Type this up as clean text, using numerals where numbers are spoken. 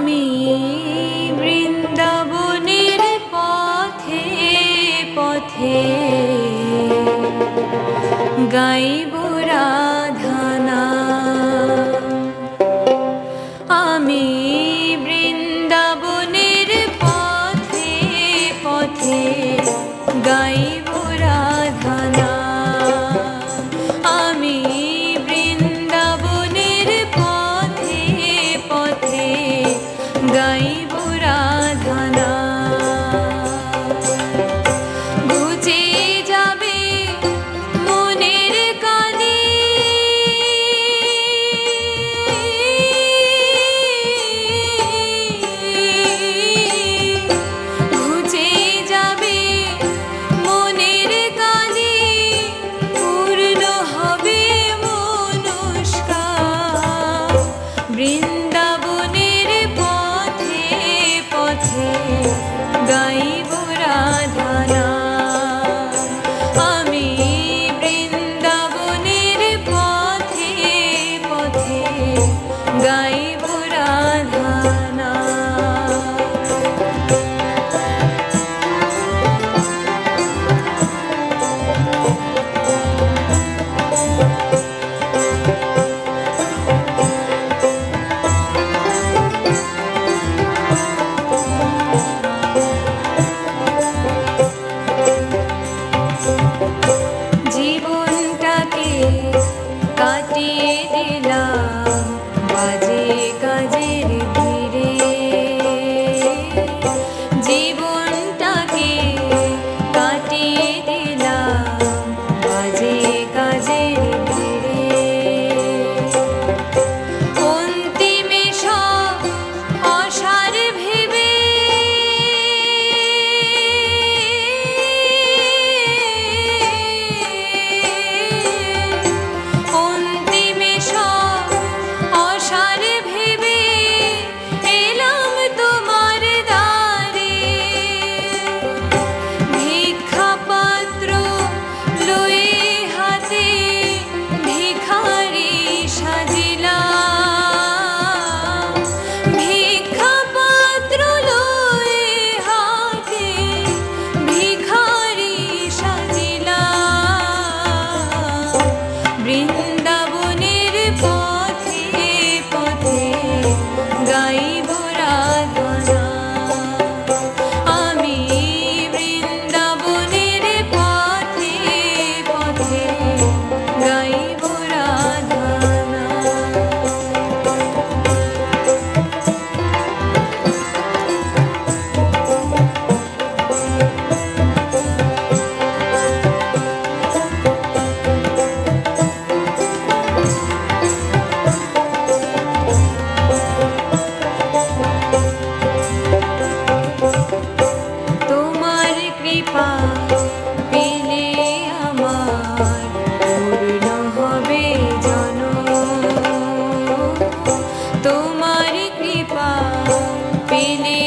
আমি বৃন্দাবনের পথে পথে গাইব রাধানা। আমি বৃন্দাবনের পথে পথে গাইব রাধানা। আমি বৃন্দাবনের পথে পথে গাইব রাধানা। ঘুচে যাবে মনের কালি, ঘুচে যাবে মনের কালি, পূর্ণ হবে মনস্কার। বৃন্দাবনের পথে পথে গাইব রাধানা। আমি বৃন্দাবনের পথে পথে গাইব রাধানা। জীবনটাকে কাটিয়ে দিলাম বাজে কাজের ভিড়ে। জীবনটাকে কাটিয়ে দিলাম বাজে কাজের ভিড়ে। অন্তিমে সব অসার ভেবে অন্তিমে সব অসার ভেবে এলাম তোমার দ্বারে। ভিক্ষাপাত্র লয়ে হাতে ভিখারি সাজিলাম। ভিক্ষাপাত্র লয়ে হাতে ভিখারি সাজিলাম। বৃন্দাবনের পথে পথে গাইব রাধানা। আমি বৃন্দাবনের পথে পথে গাইব রাধানা। তোমার কৃপা পেলে আমার পূর্ণ হবে জনম। তোমার কৃপা পেলে